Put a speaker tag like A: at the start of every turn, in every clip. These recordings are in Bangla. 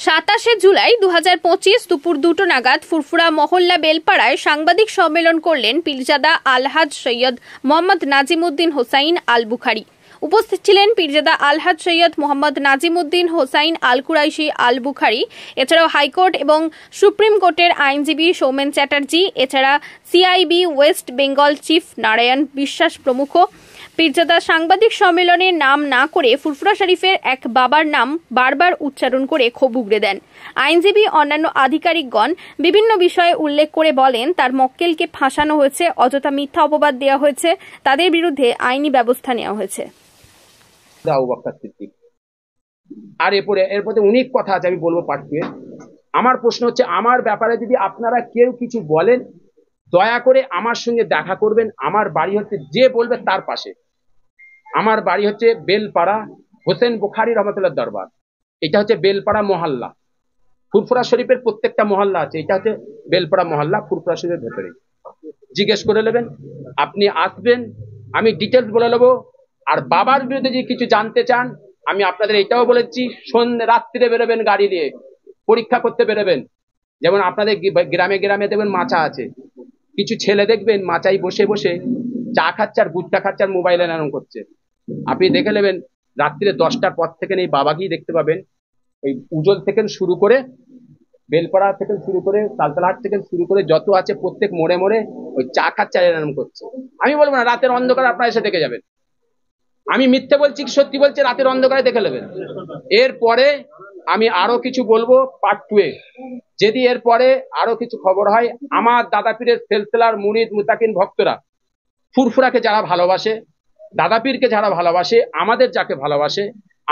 A: 27 জুলাই 2025 দুপুর 2টো নাগাদ ফুরফুরা মহল্লা বেলপাড়ায় সাংবাদিক সম্মেলন করলেন পীরজাদা আলহাজ সৈয়দ মোহাম্মদ নাজিমউদ্দিন হোসাইন আল বুখারী। উপস্থিত ছিলেন পীরজাদা আলহাজ সৈয়দ মোহাম্মদ নাজিমউদ্দিন হোসাইন আল কুরাইশি আল বুখারী, এছাড়াও হাইকোর্ট এবং সুপ্রিম কোর্টের আইনজীবী সৌমেন চ্যাটার্জি, এছাড়া CIB West Bengal chief Narayan বিশ্বাস প্রমুখ। পীরজাদা সাংবাদিক সম্মেলনে নাম না করে ফুরফুরা শরীফের এক বাবার নাম বারবার উচ্চারণ করে ক্ষোভ উগরে দেন। আইনজীবী অন্যান্য আধিকারিকগণ বিভিন্ন বিষয়ে উল্লেখ করে বলেন, তার মক্কেলকে ফাঁসানো হয়েছে, অযথা মিথ্যা অপবাদ দেওয়া হয়েছে, তাদের বিরুদ্ধে আইনি ব্যবস্থা নেওয়া হয়েছে।
B: আর এরপরে অনেক কথা আছে, আমি বলবো পার্ট 2 এ। আমার প্রশ্ন হচ্ছে, আমার ব্যাপারে যদি আপনারা কেউ কিছু বলেন, দয়া করে আমার সঙ্গে দেখা করবেন। আমার বাড়ি হচ্ছে, যে বলবে তার পাশে, আমার বাড়ি হচ্ছে বেলপাড়া হোসেন বুখারী রহমতুল্লাহ দরবার। এটা হচ্ছে বেলপাড়া মহল্লা। ফুরফুরা শরীফের প্রত্যেকটা মহল্লা আছে, এটা হচ্ছে বেলপাড়া মহল্লা ফুরফুরা শরীফের ভেতরে। জিজ্ঞেস করে নেবেন, আপনি আসবেন, আমি ডিটেলস বলে নেবো। আর বাবার বিরুদ্ধে যদি কিছু জানতে চান, আমি আপনাদের এটাও বলেছি, রাত্রিরে বেরোবেন গাড়ি নিয়ে, পরীক্ষা করতে বেরোবেন। যেমন আপনাদের গ্রামে গ্রামে দেখবেন মাচা আছে, কিছু ছেলে দেখবেন মাচাই বসে বসে চা খাচ্ছে আর গুট্টা খাচ্ছে আর মোবাইলে নাম করছে। আপনি দেখে নেবেন, রাত্রিরে 10টার পর থেকে এই বাবাকেই দেখতে পাবেন। ওই উজল থেকে শুরু করে, বেলপাড়া থেকে শুরু করে, তালতলাহাট থেকে শুরু করে যত আছে প্রত্যেক মোড়ে মোড়ে ওই চা খাচ্ছে আর এরকম করছে। আমি বলবো না রাতের অন্ধকারে আপনারা এসে দেখে যাবেন। আমি মিথ্যে বলছি কি সত্যি বলছি, রাতের অন্ধকারে দেখে নেবেন। এরপরে আমি আরো কিছু বলবো পার্ট 2 এ। যদি এরপরে আরো কিছু খবর হয়, আমার দাদা পীরের সেলসেলার মুরিদ মুতাকিন ভক্তরা, ফুরফুরাকে যারা ভালোবাসে, দাদা পীরকে যারা ভালোবাসে, আমাদের যাকে ভালোবাসে,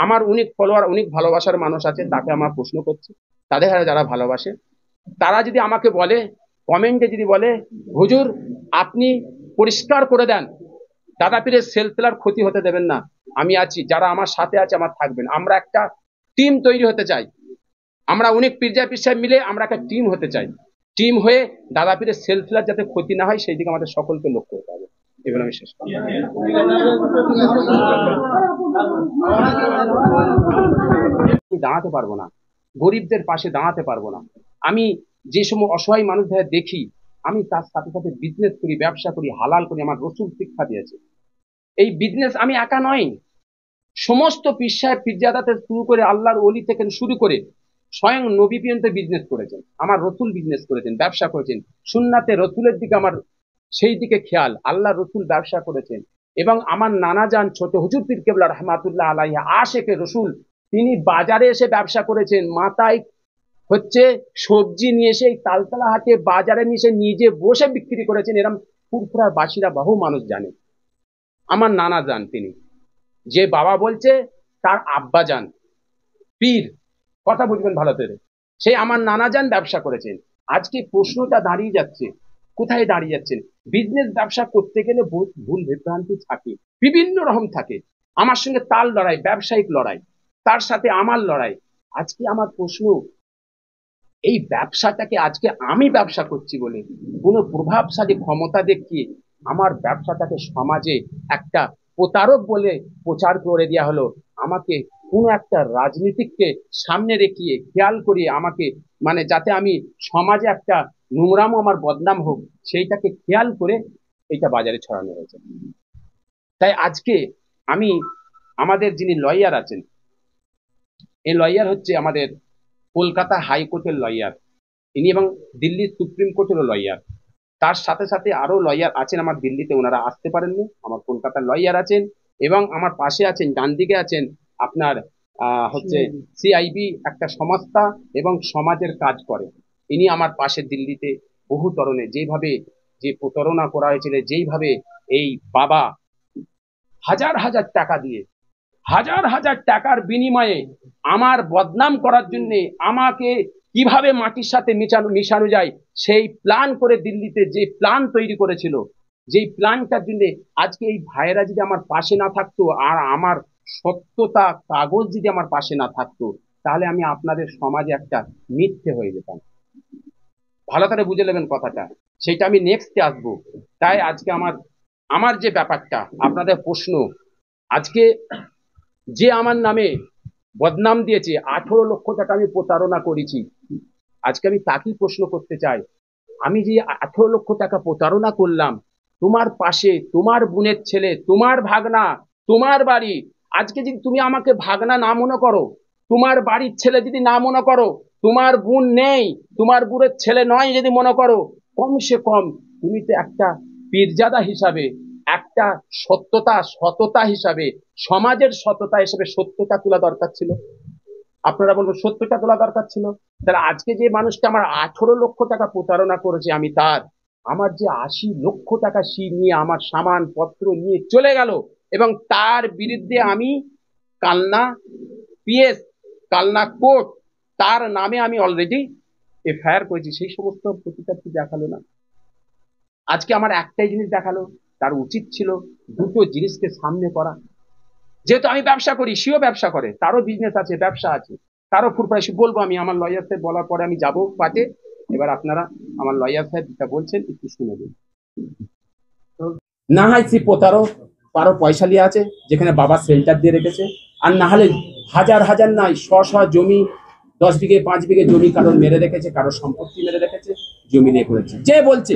B: আমার অনেক ফলোয়ার, অনেক ভালোবাসার মানুষ আছে, তাকে আমার প্রশ্ন করছি, তাদের যারা ভালোবাসে, তারা যদি আমাকে বলে, কমেন্টে যদি বলে, হুজুর আপনি পরিষ্কার করে দেন, দাদা পীরের সেলসেলার ক্ষতি হতে দেবেন না, আমি আছি, যারা আমার সাথে আছে আমার থাকবেন। আমরা একটা টিম তৈরি হতে চাই, আমরা অনেক পীরজা পীর সাহেব মিলে আমরা একটা টিম হতে চাই। টিম হয়ে দাদা পীরের সেলসেলার যাতে ক্ষতি না হয় সেই দিকে আমাদের সকলকে লক্ষ্য করতে হবে। এবার আমি শেষ করি। দাঁড়াতে পারবো না, গরিবদের পাশে দাঁড়াতে পারবো না। আমি যে সময় অসহায় মানুষদের দেখি, আমি তার সাথে সাথে বিজনেস করি, ব্যবসা করি, হালাল করি। আমার রসুল শিক্ষা দিয়েছে। এই বিজনেস আমি একা নয়, সমস্ত পীর সাহেব পীরজাদাতে শুরু করে, আল্লাহর ওলি থেকে শুরু করে স্বয়ং নবী পর্যন্ত বিজনেস করেছেন। আমার রসুল বিজনেস করেছেন, ব্যবসা করেছেন। সুন্নাতে রসুলের দিকে আমার সেই দিকে খেয়াল, আল্লাহ রসুল ব্যবসা করেছেন। এবং আমার নানা যান ছোট হুজুর পীর কেবলা রহমাতুল্লাহ আলাইহি আশেকে রসুল, তিনি বাজারে এসে ব্যবসা করেছেন। মাথায় হচ্ছে সবজি নিয়ে এসে তালতলা হাটে বাজারে নিয়ে নিজে বসে বিক্রি করেছেন। এরকম ফুরফুরার বাসীরা বহু মানুষ জানে। আমার নানা যান, তিনি যে বাবা বলছে তার আব্বা যান পীর, কথা বুঝবেন ভালো করে, সেই আমার নানা যান ব্যবসা করেছেন। আজকে প্রশ্নটা দাঁড়িয়ে যাচ্ছে, কোথায় দাঁড়িয়ে যাচ্ছেন? বিজনেস ব্যবসা করতে গেলে বহুত ভুল বিভ্রান্তি থাকে, বিভিন্ন রকম থাকে। আমার সঙ্গে তার লড়াই, ব্যবসায়িক লড়াই, তার সাথে আমার লড়াই। আজকে আমার প্রশ্ন, এই ব্যবসাটাকে আজকে আমি ব্যবসা করছি বলে কোনো প্রভাবশালী ক্ষমতা দেখিয়ে আমার ব্যবসাটাকে সমাজে একটা প্রতারক বলে প্রচার করে দেওয়া হলো। আমাকে কোনো একটা রাজনীতিককে সামনে রেখিয়ে খেয়াল করিয়ে আমাকে, মানে যাতে আমি সমাজে একটা নোংরামো আমার বদনাম হোক, সেইটাকে খেয়াল করে এটা বাজারে ছড়ানো হয়েছে। তাই আজকে আমি, আমাদের যিনি লয়ার আছেন, এই লয়ার হচ্ছে আমাদের কলকাতা হাইকোর্টের লয়ার ইনি, এবং দিল্লির সুপ্রিম কোর্টেরও লয়ার। তার সাথে সাথে আরো লয়ার আছেন আমার দিল্লিতে, ওনারা আসতে পারেননি। আমার কলকাতার লয়ার আছেন, এবং আমার পাশে আছেন, ডান দিকে আছেন আপনার হচ্ছে সিআইবি একটা সংস্থা এবং সমাজের কাজ করে। ইনি আমার পাশে দিল্লিতে বহু তরণে যেভাবে যে প্রতারণা করা হয়েছিল, যেইভাবে এই বাবা হাজার হাজার টাকা দিয়ে, হাজার হাজার টাকার বিনিময়ে আমার বদনাম করার জন্য, আমাকে কিভাবে মাটির সাথে মিশানো যায় সেই প্ল্যান করে দিল্লিতে যে প্ল্যান তৈরি করেছিল, যেই প্ল্যানটার জন্য আজকে এই ভাইয়েরা যদি আমার পাশে না থাকতো, আর আমার সত্যতা কাগজ যদি আমার পাশে না থাকতো, তাহলে আমি আপনাদের সমাজে একটা মিথ্যে হয়ে যেতাম। ভালো করে বুঝে নেবেন কথাটা, সেটা আমি নেক্সটে আসবো। তাই আজকে আমার যে ব্যাপারটা, আপনাদের প্রশ্ন, আজকে যে আমার নামে বদনাম দিয়েছে, 18 লক্ষ টাকা আমি প্রতারণা করেছি। আজকে আমি তাকেই প্রশ্ন করতে চাই, আমি যে 18 লক্ষ টাকা প্রতারণা করলাম, তোমার পাশে তোমার বোনের ছেলে, তোমার ভাগনা, তোমার বাড়ি, আজকে যদি তুমি আমাকে ভাগনা না মনে করো, তোমার বাড়ির ছেলে যদি না মনে করো, তোমার বোন নেই, তোমার বোনের ছেলে নয় যদি মনে করো, কমসে কম তুমি তো একটা পীরজাদা হিসাবে, একটা সততা হিসাবে, সমাজের সততা হিসেবে সত্যটা তোলা দরকার ছিল। আপনারা বলবেন সত্যটা তোলা দরকার ছিল। তাহলে আজকে যে মানুষটা আমার 18 লক্ষ টাকা প্রতারণা করেছে, আমি তার আমার যে 80 লক্ষ টাকা সি নিয়ে আমার সামান পত্র নিয়ে চলে গেল, এবং তার বিরুদ্ধে আমি কালনা পিএস, কালনা কোর্ট, তার নামে আমি অলরেডি এফআইআর করেছি। সেই সমস্ত প্রতিকার কি দেখালো না? আজকে আমার একটাই জিনিস দেখালো, তার উচিত ছিল দুটো জিনিসকে সামনে করা। যেহেতু আমি ব্যবসা করি, সেও ব্যবসা করে, তারও বিজনেস আছে, ব্যবসা আছে, তারও ফুরফুরা বলবো আমি, আমার লয়ার সাহেব বলার পরে আমি যাবো পাটে। এবার আপনারা আমার লয়ার সাহেব যেটা বলছেন একটু শুনে দিন। না হয় সে প্রতারক, কারো পয়সা নিয়ে আছে যেখানে বাবা শেল্টার দিয়ে রেখেছে, আর না হলে হাজার হাজার নাই শ জমি, 10 বিঘে 5 বিঘে জমি কারোর মেরে রেখেছে, কারোর সম্পত্তি মেরে রেখেছে, জমি নিয়ে করেছে। যে বলছে,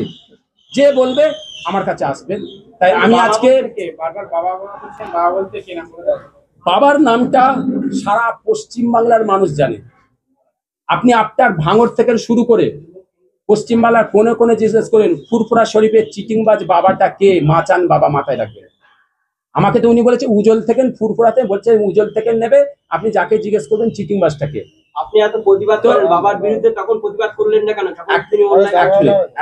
B: যে বলবে আমার কাছে আসবেন। তাই আমি আজকে বাবার নামটা সারা পশ্চিম বাংলার মানুষ জানে। আপনি আপনার ভাঙড় থেকে শুরু করে পশ্চিমবাংলার কোনে কোনে জিজ্ঞেস করেন ফুরফুরা শরীফের চিটিংবাজ বাবাটা কে, মাচান বাবা মাথায় রাখবেন। আমাকে তো উনি বলেছে উজ্জ্বল থেকে, ফুরফুরাতে বলছে উজ্জ্বল থেকে নেবে, আপনি যাকে জিজ্ঞেস করবেন চিটিংবাজটাকে।
C: আপনি এত প্রতিবাদ করেন বাবার বিরুদ্ধে, তখন প্রতিবাদ করলেন না কেন?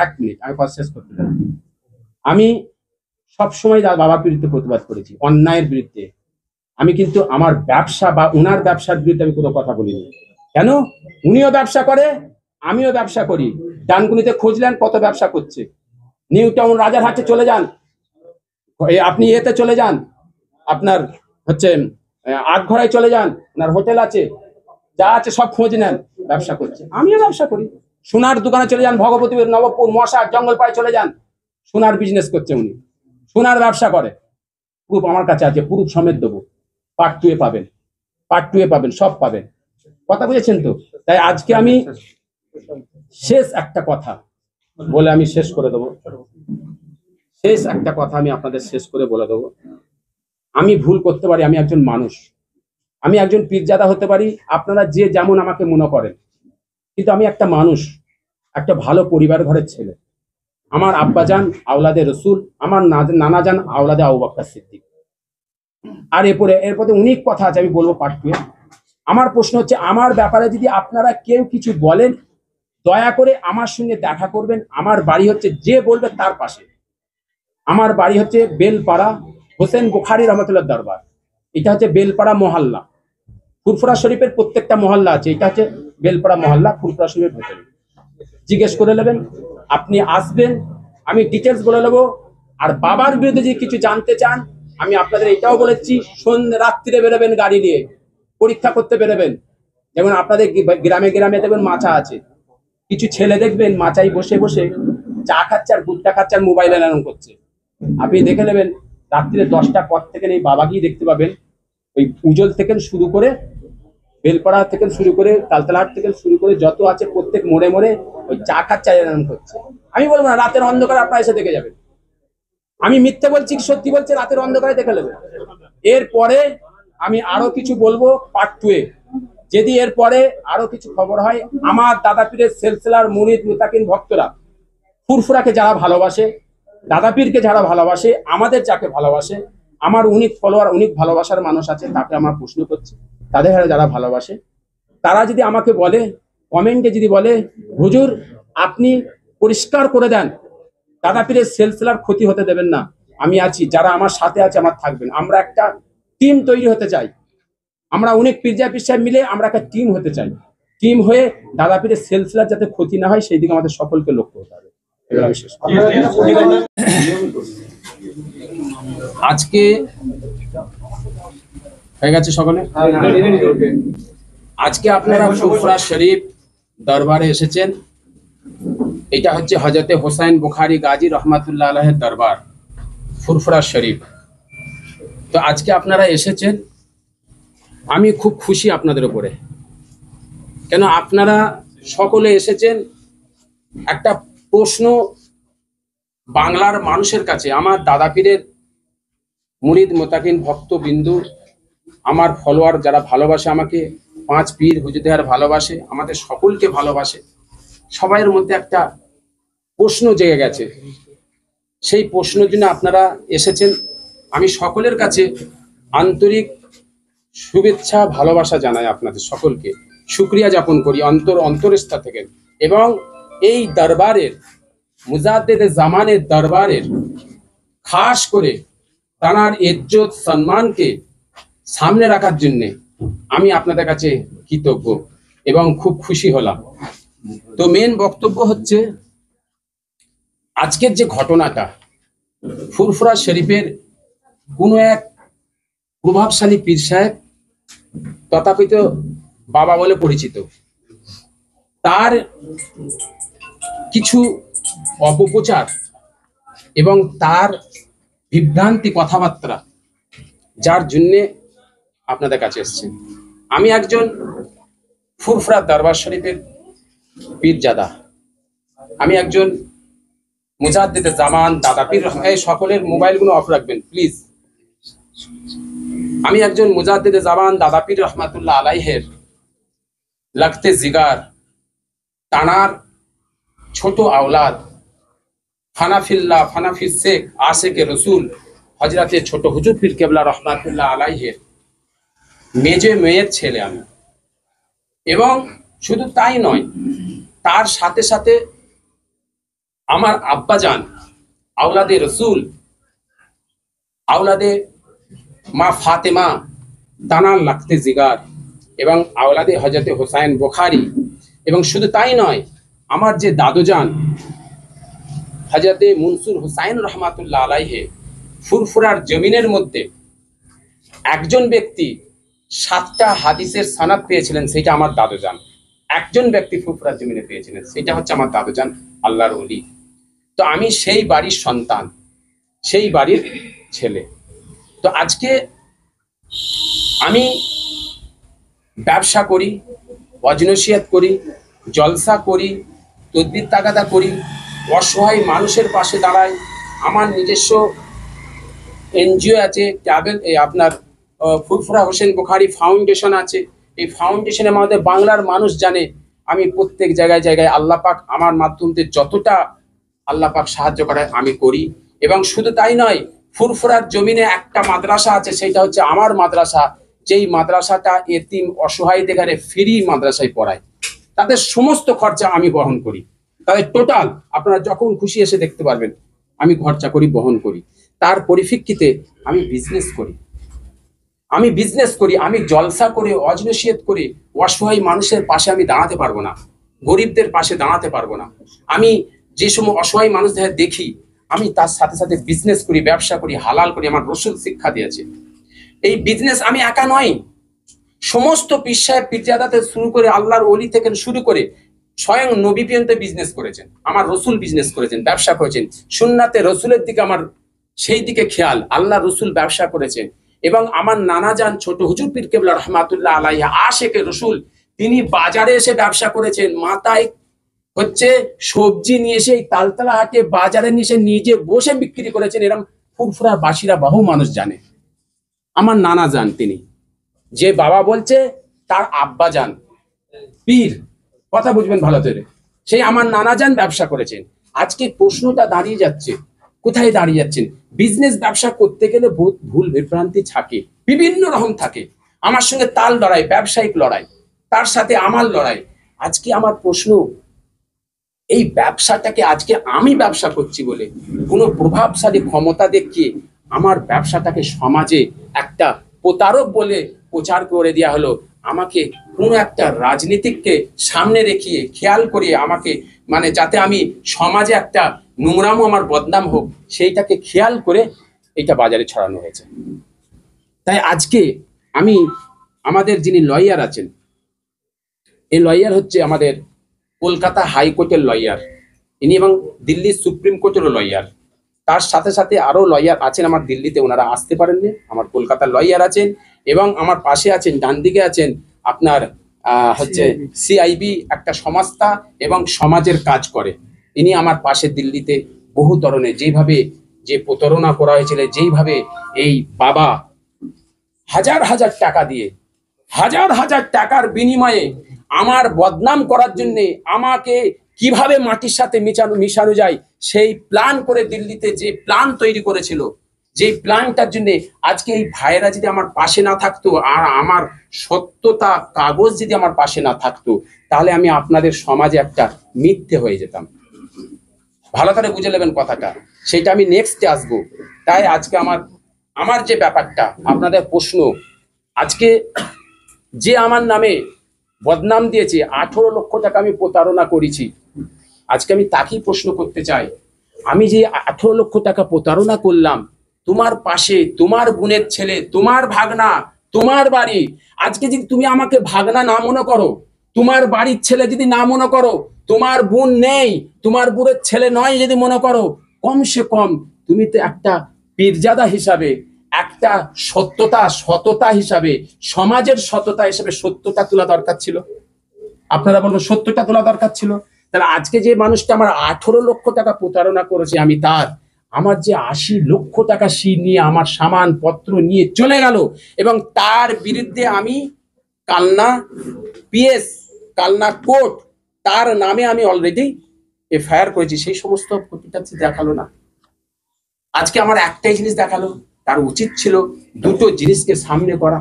B: এক মিনিট আমি কথা শেষ করতে চাই। আমি সবসময় বাবার বিরুদ্ধে প্রতিবাদ করেছি, অন্যায়ের বিরুদ্ধে। আমি কিন্তু আমার ব্যবসা বা উনার ব্যবসার বিরুদ্ধে আমি কোনো কথা বলিনি। কেন? উনিও ব্যবসা করে, আমিও ব্যবসা করি। ডানকুনিতে খুঁজলেন কত ব্যবসা করছে, নিউ টাউন রাজারহাটে চলে যান, আপনি এতে চলে যান, আপনার হচ্ছে আটঘরায় চলে যান, ওনার হোটেল আছে, যা আছে সব খোঁজ নেন, ব্যবসা করছে। আমিও ব্যবসা করি। সোনার দোকানে চলে যান, ভগবতী নবপুর মশা জঙ্গলপাড়ায় চলে যান, সোনার বিজনেস করছে উনি, সোনার ব্যবসা করে। প্রুফ আমার কাছে আছে, প্রুফ সমেত দেবো। পার্ট 2 পাবেন, পার্ট 2 পাবেন, সব পাবেন। কথা বুঝেছেন তো? তাই আজকে আমি শেষ একটা কথা বলে আমি শেষ করে দেবো। শেষ একটা কথা আমি আপনাদের শেষ করে বলে দেবো। আমি ভুল করতে পারি, আমি একজন মানুষ, আমি একজন পীরজাদা হতে পারি, আপনারা যে যেমন আমাকে মনে করেন, কিন্তু আমি একটা মানুষ, একটা ভালো পরিবার ঘরের ছেলে। আমার আব্বাজান আওলাদে রসুল, আমার নানাজান আওলাদে আবু বকর সিদ্দিক। আর এরপরে অনেক কথা আছে, আমি বলবো পার্ট 2। আমার প্রশ্ন হচ্ছে, আমার ব্যাপারে যদি আপনারা কেউ কিছু বলেন, দয়া করে আমার সঙ্গে দেখা করবেন। আমার বাড়ি হচ্ছে, যে বলবে তার পাশে, আমার বাড়ি হচ্ছে বেলপাড়া, হোসেন বুখারী রহমতুল্লাহ দরবার। এটা হচ্ছে বেলপাড়া মহল্লা। ফুরফুরা শরীফের প্রত্যেকটা মহল্লা আছে, এটা হচ্ছে বেলপাড়া মহল্লা, ফুরফুরা শরীফের ভেতরে। জিজ্ঞেস করে নেবেন, আপনি আসবেন, আমি ডিটেলস বলে নেবো। আর বাবার বিরুদ্ধে যদি কিছু জানতে চান, আমি আপনাদের এটাও বলেছি, সন্ধ্যে রাত্রিরে বেরোবেন গাড়ি নিয়ে, পরীক্ষা করতে বেরোবেন। যেমন আপনাদের গ্রামে গ্রামে দেখবেন মাচা আছে, কিছু ছেলে দেখবেন মাচায় বসে বসে চা খাচ্ছে আর গুট্টা খাচ্ছে আর মোবাইল এলান করছে। আপনি দেখে নেবেন, রাত্রিরে 10টার পর থেকে এই বাবা গিয়ে দেখতে পাবেন, ওই উজ্জ্বল থেকে শুরু করে, বেলপাড়া থেকে শুরু করে, তালতলাহাট থেকে শুরু করে যত আছে, প্রত্যেক মোড়ে মোড়ে ওই চা খাচ্ছে এলান করছে। আমি বলবো না রাতের অন্ধকারে আপনারা এসে দেখে যাবেন। আমি মিথ্যে বলছি কি সত্যি বলছি, রাতের অন্ধকারে দেখে নেবেন। এরপরে আমি আরো কিছু বলবো পার্ট 2-এ। যদি এরপরে আরো কিছু খবর হয়, আমার দাদা পীরের সেলসেলার মুরিদ মুতাকিন ভক্তরা, ফুরফুরাকে যারা ভালোবাসে, দাদা পীরকে যারা ভালোবাসে, আমাদের যাকে ভালোবাসে, আমার অনেক ফলোয়ার, অনেক ভালোবাসার মানুষ আছে, তাকে আমার প্রশ্ন করছি, তাদের যারা ভালোবাসে, তারা যদি আমাকে বলে, কমেন্টে যদি বলে, হুজুর আপনি পরিষ্কার করে দেন, দাদা পীরের সেলসেলার ক্ষতি হতে দেবেন না, আমি আছি, যারা আমার সাথে আছে আমার থাকবেন। আমরা একটা টিম তৈরি হতে চাই, আমরা অনেক পীরজাদা পীর সাহেব মিলে আমরা একটা টিম হতে চাই। টিম হয়ে দাদা পীরের সেলসেলার যাতে ক্ষতি না হয়, সেই দিকে আমাদের সকলকে লক্ষ্য হতে হবে। আজকে হয়ে গেছে সকলে। আজকে আপনারা ফুরফুরা শরীফ দরবারে এসেছেন। এটা হচ্ছে হযরতে হোসেন বুখারী গাজী রহমাতুল্লাহ আলাইহির দরবার, ফুরফুরা শরীফ। তো আজকে আপনারা এসেছেন, আমি খুব খুশি আপনাদের উপরে, কেন আপনারা সকলে এসেছেন একটা প্রশ্ন বাংলার মানুষের কাছে। আমার দাদা পীরের মুরিদ মোতাকিন ভক্তবিন্দু, আমার ফলোয়ার যারা ভালোবাসে আমাকে, 5 পীর হুজুর ভালোবাসে, আমাদের সকলকে ভালোবাসে, সবাইয়ের মধ্যে একটা প্রশ্ন জেগে গেছে। সেই প্রশ্নের জন্য আপনারা এসেছেন। আমি সকলের কাছে আন্তরিক শুভেচ্ছা ভালোবাসা জানাই, আপনাদের সকলকে শুকরিয়া জ্ঞাপন করি অন্তরস্থা থেকে। এবং এই দরবারের মুজাদ্দেদ জামানের দরবারের খাস করে তানার ইজ্জত সম্মানকে সামনে রাখার জন্য আমি আপনাদের কাছে কৃতজ্ঞ এবং খুব খুশি হলাম। তো মেন বক্তব্য হচ্ছে আজকের যে ঘটনাটা, ফুরফুরা শরীফের কোনো এক প্রভাবশালী পীর সাহেব, তথাকথিত বাবা বলে পরিচিত, তার কিছু অপপ্রচার এবং তার বিভ্রান্তি কথাবার্তা, যার জন্যে আপনাদের কাছে এসেছেন। আমি একজন ফুরফুরা দরবার শরীফের পীরজাদা, আমি একজন মুজাদ্দেদ জামান দাদা পীর, এই সকলের মোবাইলগুলো অফ রাখবেন প্লিজ। আমি একজন মুজাদ্দেদ জামান দাদা পীর রহমাতুল্লাহ আলাইহের লাগতে জিগার, তানার ছোট আওলাদ, ফানাফিল্লাহ ফানাফিস শেখ আশেকে রসুল হজরতে ছোট হুজুর পীর কেবলা রহমাতুল্লাহ আলাইহের মেজে মেয়ের ছেলে আমি। এবং শুধু তাই নয়, তার সাথে সাথে আমার আব্বাজান আওলাদে রসুল, আওলাদে মা ফাতেমা, তানার লাগতে জিগার, এবং আওলাদে হজরতে হোসাইন বুখারী। এবং শুধু তাই নয়, আমার যে দাদুজান হজরতে মনসুর হুসাইন রহমাতুল্লাহ আলাইহে, ফুরফুরার জমিনের মধ্যে একজন ব্যক্তি 7টা হাদিসের সনদ পেয়েছিলেন, সেটা আমার দাদুজান। একজন ব্যক্তি ফুরফুরার জমিনে পেয়েছিলেন, সেটা হচ্ছে আমার দাদুজান, আল্লাহর ওলি। তো আমি সেই বাড়ির সন্তান, সেই বাড়ির ছেলে। তো আজকে আমি ব্যবসা করি, ওয়াজ-নসিহত করি, জলসা করি, তদবির তাগাদা করি, অসহায় মানুষের পাশে দাঁড়াই। আমার নিজস্ব এনজিও আছে, ট্রাভেল, আপনার ফুরফুরা হোসেন বুখারী ফাউন্ডেশন আছে। এই ফাউন্ডেশনের মধ্যে বাংলার মানুষ জানে আমি প্রত্যেক জায়গায় জায়গায় আল্লাহ পাক আমার মাধ্যমে যতটা আল্লাহ পাক সাহায্য করায় আমি করি। এবং শুধু তাই নয়, ফুরফুরার জমিনে একটা মাদ্রাসা আছে, সেটা হচ্ছে আমার মাদ্রাসা, যেই মাদ্রাসাটা এতিম অসহায়দের ঘরে ফ্রি মাদ্রাসায় পড়ায়। তাদের সমস্ত খরচা আমি বহন করি, তাদের টোটাল আপনারা যখন খুশি এসে দেখতে পারবেন, আমি খরচা করি, বহন করি। তার পরিপ্রেক্ষিতে আমি বিজনেস করি, আমি জলসা করে, ওয়াজ-নসিহত করে অসহায় মানুষের পাশে আমি দাঁড়াতে পারবো না, গরিবদের পাশে দাঁড়াতে পারবো না। আমি যে সময় অসহায় মানুষদের দেখি, আমি তার সাথে সাথে বিজনেস করি, ব্যবসা করি, হালাল করি। আমার রসুল শিক্ষা দিয়েছে। এই বিজনেস আমি একা নয়, সমস্ত পীর সাহেব পীরজাদাতে শুরু করে আল্লাহর ওলি থেকে শুরু করে স্বয়ং নবী পর্যন্ত বিজনেস করেছেন, আমার রসুল বিজনেস করেছেন, ব্যবসা করেছেন। সুন্নাতে রসুলের দিকে আমার সেই দিকে খেয়াল, আল্লাহ রসুল ব্যবসা করেছেন। এবং আমার নানা যান ছোট হুজুর পীর কেবলা রহমাতুল্লাহ আলাইহি আশেকে রসুল, তিনি বাজারে এসে ব্যবসা করেছেন। মাথায় হচ্ছে সবজি নিয়ে এসে তালতলা হাটে বাজারে নিয়ে এসে নিজে বসে বিক্রি করেছেন। এরকম ফুরফুরার বাসীরা বহু মানুষ জানে। আমার নানা যান, তিনি যে বাবা বলছে তার আব্বা যান পীর, কথা বুঝবেন ভালো করে, সেই আমার নানা যান ব্যবসা করেছেন। আজকে প্রশ্নটা দাঁড়িয়ে যাচ্ছে, কোথায় দাঁড়িয়ে যাচ্ছেন? বিজনেস ব্যবসা করতে গেলে বহুত ভুল বিভ্রান্তি থাকে, বিভিন্ন রকম থাকে। আমার সঙ্গে তাল লড়াই, ব্যবসায়িক লড়াই, তার সাথে আমার লড়াই। আজকে আমার প্রশ্ন, এই ব্যবসাটাকে আজকে আমি ব্যবসা করছি বলে কোনো প্রভাবশালী ক্ষমতা দেখিয়ে আমার ব্যবসাটাকে সমাজে একটা প্রতারক বলে প্রচার করে দেওয়া হলো। আমাকে কোনো একটা রাজনীতিককে সামনে রেখিয়ে খেয়াল করিয়ে আমাকে, মানে যাতে আমি সমাজে একটা নোংরামো আমার বদনাম হোক, সেইটাকে খেয়াল করে এটা বাজারে ছড়ানো হয়েছে। তাই আজকে আমি, আমাদের যিনি লয়ার আছেন, এই লয়ার হচ্ছে আমাদের কলকাতা হাইকোর্টের লয়ার ইনি, এবং দিল্লি সুপ্রিম কোর্টেরও লয়ার। তার সাথে সাথে আরো লয়ার আছেন আমার দিল্লিতে, ওনারা আসতে পারেননি। আমার কলকাতার লয়ার আছেন এবং আমার পাশে আছেন, ডান দিকে আছেন আপনার হচ্ছে সিআইবি একটা সংস্থা এবং সমাজের কাজ করে। ইনি আমার পাশে দিল্লিতে বহু ধরনের যেভাবে যে প্রতারণা করা হয়েছিল, যেইভাবে এই বাবা হাজার হাজার টাকা দিয়ে হাজার হাজার টাকার বিনিময়ে আমার বদনাম করার জন্য আমাকে কিভাবে মাটির সাথে মিশানো যায় সেই প্ল্যান করে দিল্লিতে যে প্ল্যান তৈরি করেছিল, যে প্ল্যানটার জন্য আজকে এই ভাইরা যদি আমার পাশে না থাকতো আর আমার সত্যতা কাগজ যদি আমার পাশে না থাকতো, তাহলে আমি আপনাদের সমাজে একটা মিথ্যে হয়ে যেতাম। ভালো করে বুঝে নেবেন কথাটা, সেটা আমি নেক্সটে আসবো। তাই আজকে আমার যে ব্যাপারটা আপনাদের প্রশ্ন, আজকে যে আমার নামে বদনাম দিয়েছে, 18 লক্ষ টাকা আমি প্রতারণা করেছি, আজকে আমি তাকেই প্রশ্ন করতে চাই, আমি যে 18 লক্ষ টাকা প্রতারণা করলাম, তোমার পাশে তোমার বোনের ছেলে, তোমার ভাগনা, তোমার বাড়ি, আজকে যদি তুমি আমাকে ভাগনা না মনে করো, তোমার বাড়ির ছেলে যদি না মনে করো, তোমার বোন নেই, তোমার বোনের ছেলে নয় যদি মনে করো, কমসে কম তুমি তো একটা পীরজাদা হিসাবে, একটা সততা হিসাবে, সমাজের সততা হিসাবে সত্যটা তোলা দরকার ছিল। আপনারা বলবো সত্যটা তোলা দরকার ছিল। তাহলে আজকে যে মানুষটা আমার 18 লক্ষ টাকা প্রতারণা করেছে, আমি আমার যে 80 লক্ষ টাকা নিয়ে আমার সামান পত্র নিয়ে চলে গেল, এবং তার বিরুদ্ধে আমি কালনা পিএস, কালনা কোর্ট, তার নামে আমি অলরেডি এফআইআর করেছি। সেই সমস্ত প্রতিটা দেখালো না, আজকে আমার একটাই জিনিস দেখালো। তার উচিত ছিল দুটো জিনিসকে সামনে করা।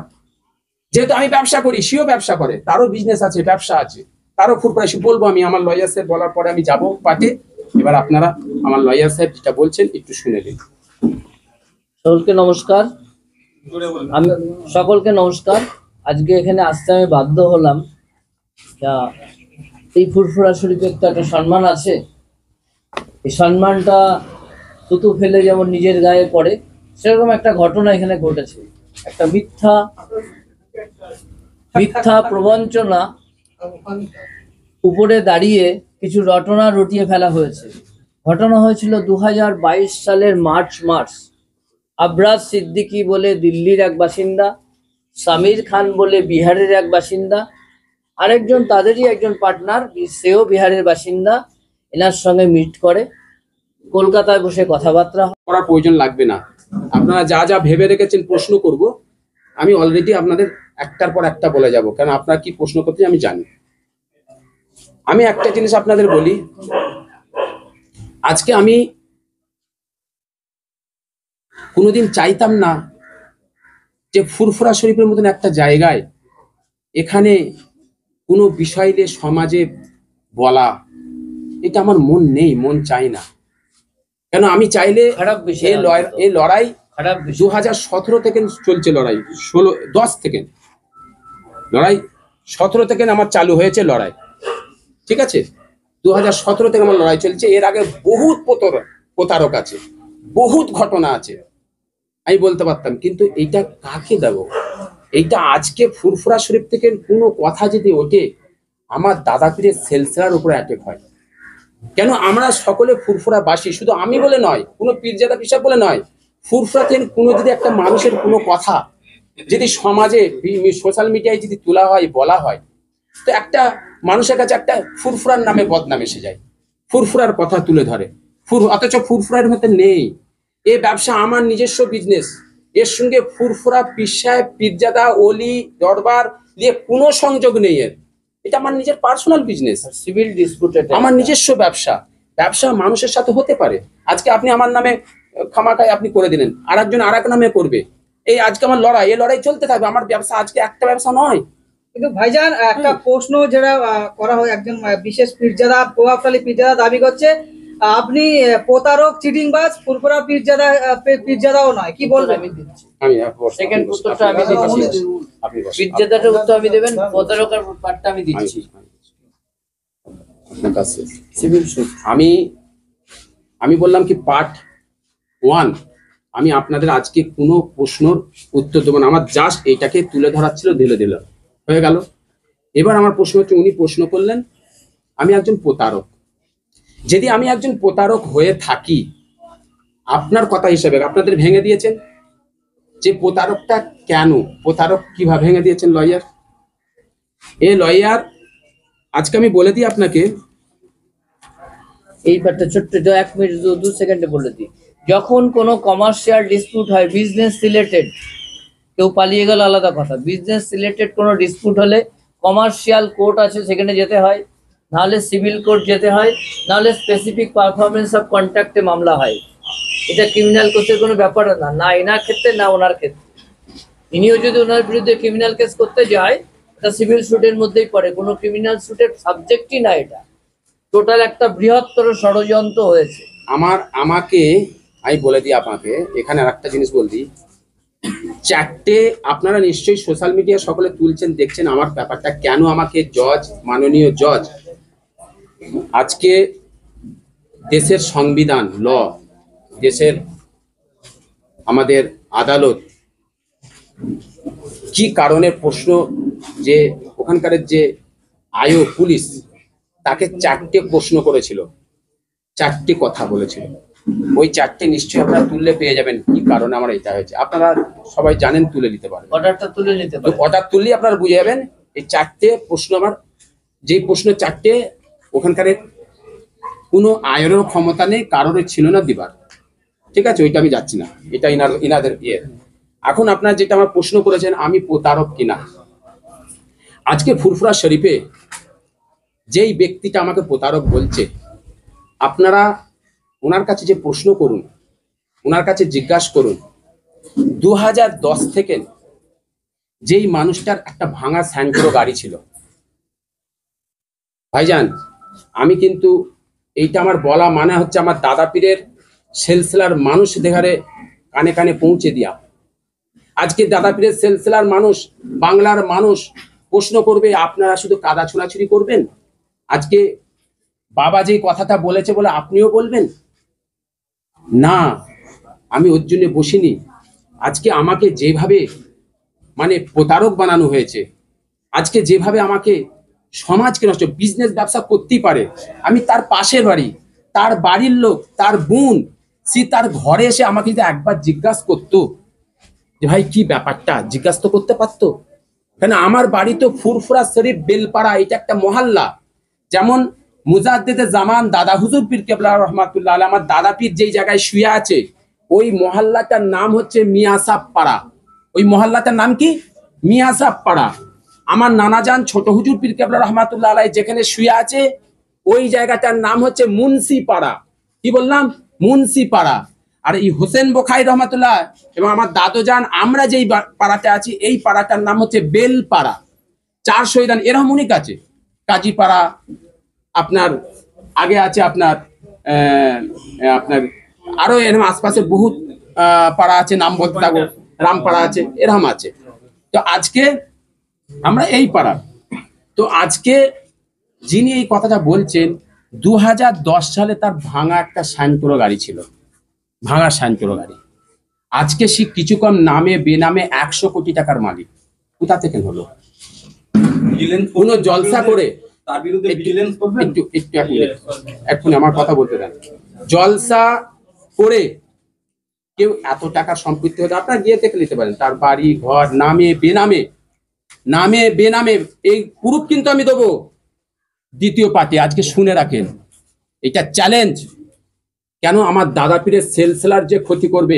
B: যেহেতু আমি ব্যবসা করি, সেও ব্যবসা করে, তারও বিজনেস আছে, ব্যবসা আছে, তারও ফুটপ্রাইসি বলবো আমি। আমার লয়ার সাহেব বলার পরে আমি যাবো পার্টি। এবার আপনারা আমার লয়ার সাহেব যেটা বলছেন একটু শুনে নিন।
D: সকলকে নমস্কার। সকলকে নমস্কার। আজকে এখানে আসতে আমি বাধ্য হলাম, এই ফুরফুরা শরীফের তো একটা সম্মান আছে, এই সম্মানটা থুতু ফেলে যেমন নিজের গায়ে পড়ে, সেরকম একটা ঘটনা এখানে ঘটেছে। একটা মিথ্যা প্রবঞ্চনা উপরে দাঁড়িয়ে কিছু রটনা রটিয়ে ফেলা হয়েছে। ঘটনা হয়েছিল 2022 সালের মার্চ মাস। আবরাজ সিদ্দিকী বলে দিল্লির এক বাসিন্দা, সামির খান বলে বিহারের এক বাসিন্দা, আরেকজন তাদেরই একজন পার্টনার, সেও বিহারের বাসিন্দা, এনার সঙ্গে মিট করে কলকাতায় বসে কথাবার্তা
B: করার প্রয়োজন লাগবে না। আপনারা যা যা ভেবে রেখেছেন প্রশ্ন করব, আমি অলরেডি আপনাদের একটার পর একটা বলে যাব, কারণ আপনারা কি প্রশ্ন করতে আমি জানি। আমি একটা জিনিস আপনাদের বলি, আজকে আমি কোনোদিন চাইতাম না যে ফুরফুরা শরীফের মতন একটা জায়গায় এখানে কোনো বিষয় নিয়ে সমাজে বলা, এটা আমার মন নেই, মন চাই না। কেন আমি চাইলে
D: খারাপ বিষয়,
B: এই লড়াই 2017 থেকে চলছে, লড়াই 10 থেকে লড়াই 17 থেকে আমার চালু হয়েছে লড়াই, ঠিক আছে? 2017 থেকে আমার লড়াই চলছে। এর আগে বহুত প্রতারক আছে, বহুত ঘটনা আছে, আমি বলতে পারতাম, কিন্তু এইটা কাকে দেব? এইটা আজকে ফুরফুরা শরীফ থেকে কোনো কথা যদি ওঠে, আমার দাদা পীরের সেলসেলার উপরে অ্যাটেক হয়। কেন আমরা সকলে ফুরফুরা বাসী, শুধু আমি বলে নয়, কোনো পীরজাদা পিসাব বলে নয়, ফুরফুরা থেকে কোনো যদি একটা মানুষের কোনো কথা যদি সমাজে সোশ্যাল মিডিয়ায় যদি তোলা হয়, বলা হয়, তো একটা মানুষের কাছে একটা ফুরফুরার নামে বদনাম এসে যায়, ফুরফুরার কথা তুলে ধরে, অথচ ফুরফুরার মধ্যে নেই। এই ব্যবসা আমার নিজস্ব বিজনেস, এর সঙ্গে ফুরফুরা পীর সাহেব, পীরজাদা, অলি, দরবার নিয়ে কোনো সংযোগ নেই। এটা আমার নিজের পার্সোনাল বিজনেস,
D: সিভিল ডিসপুটেড,
B: আমার নিজস্ব ব্যবসা মানুষের সাথে হতে পারে। আজকে আপনি আমার নামে খামাখায় আপনি করে দিলেন, আর একজন আর এক নামে করবে, এই আজকে আমার লড়াই, এই লড়াই চলতে থাকবে। আমার ব্যবসা আজকে একটা ব্যবসা নয়।
E: কিন্তু ভাইজান একটা প্রশ্ন যেটা করা হয়, একজন বিশেষ পীরজাদা, প্রভাবশালী পীরজাদা দাবি করছে আপনি প্রতারক, চিটিংবাজ, ফুরফুরা পীরজাদাও নয়, কি বলবেন?
D: আমি দিচ্ছি,
B: আমি
D: সেকেন্ড উত্তরটা আমি দিচ্ছি, পীরজাদাটার উত্তর আমি দেবেন, প্রতারকের পার্টটা আমি দিচ্ছি। সিভিল সুট
B: আমি বললাম কি পার্ট 1, আমি আপনাদের আজকে কোনো প্রশ্নর উত্তর দেবো না, আমার জাস্ট এইটাকে তুলে ধরার ছিল, দিল হয়ে গেল। এবার আমার প্রশ্ন হচ্ছে, উনি প্রশ্ন করলেন আমি একজন প্রতারক। যদি আমি একজন প্রতারক হয়ে থাকি, আপনার কথা হিসেবে আপনাদের ভেঙে দিয়েছেন, যে প্রতারকটা কেন, প্রতারক কিভাবে ভেঙে দিয়েছেন লয়ার। এই লয়ার আজকে আমি বলে দিই আপনাকে,
D: এই ব্যাপারটা ছোট্ট 1 মিনিট 2 সেকেন্ডে বলে দিই। যখন কোনো কমার্শিয়াল ডিসপিউট হয় বিজনেস রিলেটেড, কেউ পালিয়ে গেল আলাদা কথা, বিজনেস রিলেটেড কোনো ডিসপিউট হলে কমার্শিয়াল কোর্ট আছে, সেখানে যেতে হয়, নাহলে সিভিল কোর্ট যেতে হয়, নাহলে স্পেসিফিক পারফরমেন্স অফ কন্ট্রাক্টে মামলা হয়। এটা ক্রিমিনাল কেসের কোনো ব্যাপার না, না এনার ক্ষেত্রে না ওনার ক্ষেত্রে। ইনিও যদি ওনার বিরুদ্ধে ক্রিমিনাল কেস করতে যায়, এটা সিভিল স্যুটের মধ্যেই পড়ে, কোনো ক্রিমিনাল স্যুটের সাবজেক্টই না। এটা টোটাল একটা বৃহত্তর ষড়যন্ত্র হয়েছে।
B: আমাকে আমি বলে দিই আপনাকে, এখানে আর একটা জিনিস বল দিই। 4টে আপনারা নিশ্চয়ই সোশ্যাল মিডিয়া সকলে তুলছেন, দেখছেন আমার ব্যাপারটা কেন। আমাকে জজ, মাননীয় জজ, আজকে দেশের সংবিধান, ল, দেশের আমাদের আদালত কি কারণে প্রশ্ন, যে ওখানকার যে আয়ো পুলিশ তাকে 4টে প্রশ্ন করেছিল, 4টে কথা বলেছিল। ওই 4টে নিশ্চয়ই আপনারা তুললে পেয়ে যাবেন কি কারণে আমার এটা হয়েছে। আপনারা সবাই জানেন, তুলে নিতে পারবেন,
D: অর্ডারটা তুলে নিতে
B: তো
D: পারেন।
B: অর্ডার তুললেই আপনারা বুঝে যাবেন। এই 4টে প্রশ্ন আমার, যেই প্রশ্ন 4টে ওখানকার কোনো আয়েরও ক্ষমতা নেই, কারোর ছিল না দিবার, ঠিক আছে, ওইটা আমি যাচ্ছি না, এটা ইনাদের ইয়ে। এখন আপনারা যেটা আমার প্রশ্ন করেছেন, আমি প্রতারক কিনা। আজকে ফুরফুরা শরীফে যেই ব্যক্তিটা আমাকে প্রতারক বলছে, আপনারা ওনার কাছে যে প্রশ্ন করুন, ওনার কাছে জিজ্ঞাসা করুন 2010 থেকে যেই মানুষটার একটা ভাঙা স্যান্ট্রো গাড়ি ছিল। ভাইজান, আমি কিন্তু এইটা আমার বলা মানে হচ্ছে আমার দাদা পীরের সেলসেলার মানুষ দেখারে কানে কানে পৌঁছে দিয়া। আজকে দাদা পীরের সেলসেলার মানুষ, বাংলার মানুষ প্রশ্ন করবে, আপনারা শুধু কাদা ছোড়াছুড়ি করবেন? আজকে বাবা যেই কথাটা বলেছে বলে আপনিও বলবেন না? আমি ওর জন্য বসিনি। আজকে আমাকে যেভাবে মানে প্রতারক বানানো হয়েছে, আজকে যেভাবে আমাকে সমাজকে নষ্ট, বিজনেস ব্যবসা করতেই পারে, আমি তার পাশের বাড়ি, তার বাড়ির লোক, তার বোন, সে তার ঘরে এসে আমাকে যদি একবার জিজ্ঞাসা করতো যে ভাই কি ব্যাপারটা, জিজ্ঞাসা তো করতে পারতো। কেন আমার বাড়ি তো ফুরফুরা শরীফ বেলপাড়া, এটা একটা মহল্লা। যেমন মুজাদ্দেদে জামান দাদা হুজুর পীর কেবলা রহমাতুল্লাহ আলাইহি, আমার দাদা পীর যেই জায়গায় শুয়ে আছে, ওই মহল্লাটার নাম হচ্ছে মিয়াসাব পাড়া। ওই মহল্লাটার নাম কি? মিয়াসাব পাড়া। আমার নানাজান ছোট হুজুর পীর কেবলা রহমাতুল্লাহ আলাইহি যেখানে শুয়ে আছে, ওই জায়গাটার নাম হচ্ছে মুন্সি পাড়া। কি বললাম? মুন্সি পাড়া। আর এই হোসেন বোখারি রহমাতুল্লাহ এবং আমার দাদুজান, আমরা যেই পাড়াতে আছি, এই পাড়াটার নাম হচ্ছে বেলপাড়া। 4 শহীদান এরকম অনেক আছে, কাজীপাড়া, আপনার আগে আছে আপনার আপনার আরো এরকম আশপাশে বহুত পাড়া আছে, নাম বলতে থাকবো, রামপাড়া আছে, এরকম আছে। তো আজকে আমরা এই পাড়া। তো আজকে যিনি এই কথাটা বলছেন, 2010 সালে তার ভাঙা একটা স্যান্ট্রো গাড়ি ছিল, ভাঙা স্যান্ট্রো গাড়ি। আজকে সে কিছু কম নামে বেনামে 100 কোটি টাকার মালিক। কোথা থেকে হলো? কোনো জলসা করে,
C: তার বিরুদ্ধে ভিজিলেন্স করবেন?
B: একটু এখন আমার কথা বলতে দেন। জলসা করে কেউ এত টাকা সম্পত্তি হতে, আপনারা গিয়ে দেখে নিতে পারেন, তার বাড়ি ঘর নামে বেনামে, নামে বেনামে। এই প্রুফ কিন্তু আমি দেবো দ্বিতীয় পার্টি, আজকে শুনে রাখেন, এটা চ্যালেঞ্জ। কেন আমার দাদা পীরের সেলসেলার যে ক্ষতি করবে,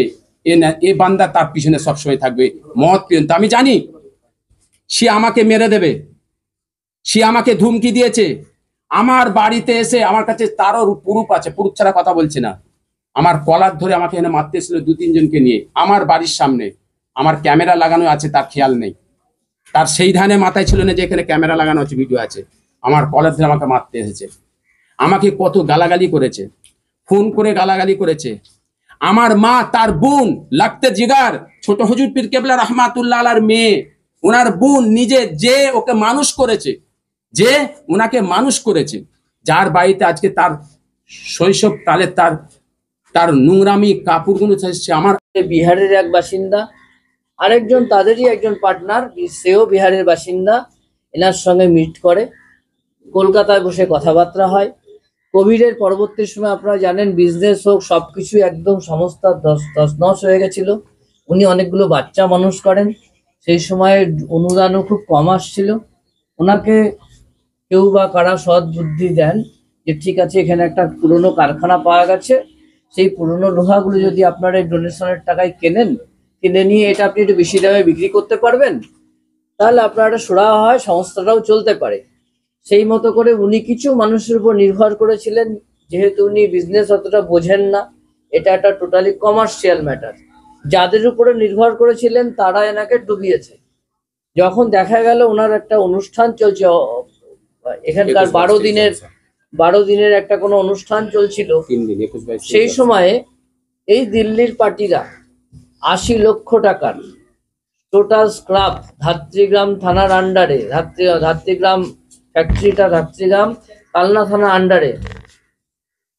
B: এ বান্দা তার পিছনে সবসময় থাকবে। মত পর্যন্ত আমি জানি সে আমাকে মেরে দেবে, সে আমাকে ধুমকি দিয়েছে। আমার বাড়িতে এসে আমার কাছে তারও প্রুফ আছে, প্রুফ ছাড়া কথা বলছে না। আমার কলার ধরে আমাকে এনে মারতে এসেছিল 2-3 জনকে নিয়ে, আমার বাড়ির সামনে। আমার ক্যামেরা লাগানো আছে, তার খেয়াল নেই, তার সেই ধানে মাথায় ছিল না যে এখানে ক্যামেরা লাগানো আছে, ভিডিও আছে। আমার কলার ধরে আমাকে মারতে এসেছে, আমাকে কত গালাগালি করেছে, ফোন করে গালাগালি করেছে। আমার মা, তার বোন লাগতে জিগার, ছোট হুজুর পীর কেবলা রহমাতুল্লাহ আলাইহির মেয়ে, ওনার বোন নিজে, যে ওকে মানুষ করেছে, যে ওনাকে মানুষ করেছে, যার বাড়িতে আজকে তার শৈশব কালে তার নোংরামি কাপড়গুলো এসেছে। আমার
D: বিহারের এক বাসিন্দা, আরেকজন তাদেরই একজন পার্টনার, সেও বিহারের বাসিন্দা, এনার সঙ্গে মিট করে, কলকাতায় বসে কথাবার্তা হয়। কোভিডের পরবর্তী সময় আপনারা জানেন বিজনেস হোক সবকিছু একদম সমস্ত তছনছ হয়ে গেছিল। উনি অনেকগুলো বাচ্চা মানুষ করেন। সেই সময় অনুদানও খুব কম আসছিল। ওনাকে কেউ বা কারা সৎ বুদ্ধি দেন যে ঠিক আছে, এখানে একটা পুরনো কারখানা পাওয়া গেছে, সেই পুরনো লোহাগুলো যদি আপনারা এই ডোনেশনের টাকায় কেনেন, কিনে নিয়ে এটা আপনি একটু বেশি দামে বিক্রি করতে পারবেন, তাহলে আপনার একটা সুরাহা হয়, সংস্থাটাও চলতে পারে। সেই মতো করে উনি কিছু মানুষের উপর নির্ভর করেছিলেন, যেহেতু উনি বিজনেস অতটা বোঝেন না, এটা একটা টোটালি কমার্শিয়াল ম্যাটার। যাদের উপরে নির্ভর করেছিলেন তারা এনাকে ডুবিয়েছে। যখন দেখা গেল ওনার একটা অনুষ্ঠান চলছে, এখানকার 12 দিনের একটা কোনো অনুষ্ঠান চলছিল, সেই সময়ে এই দিল্লির পার্টিরা 80 লক্ষ টাকার টোটাল স্ক্রাপ ধাত্রীগ্রাম থানার আন্ডারে, ধাত্রীগ্রাম ফ্যাক্টরিটা ধাত্রীগ্রাম কালনা থানার আন্ডারে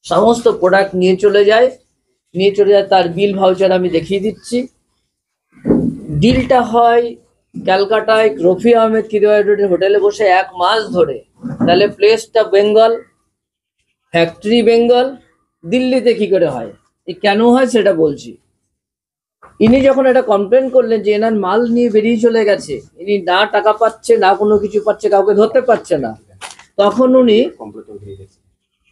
D: সমস্ত প্রোডাক্ট নিয়ে চলে যায়। তার বিল ভাউচার আমি দেখিয়ে দিচ্ছি। ডিলটা হয় ক্যালকাটায় রফি আহমেদ কিদওয়াই রোডের হোটেলে বসে 1 মাস ধরে। তাহলে প্লেসটা বেঙ্গল, ফ্যাক্টরি বেঙ্গল, দিল্লিতে কি করে হয়, কেন হয় সেটা বলছি। ইনি যখন এটা কমপ্লেন করলেন যে এনার মাল নিয়ে বেরিয়ে চলে গেছে, ইনি না টাকা পাচ্ছে না কোনো কিছু পাচ্ছে, কাউকে ধরতে পারছে না, তখন উনি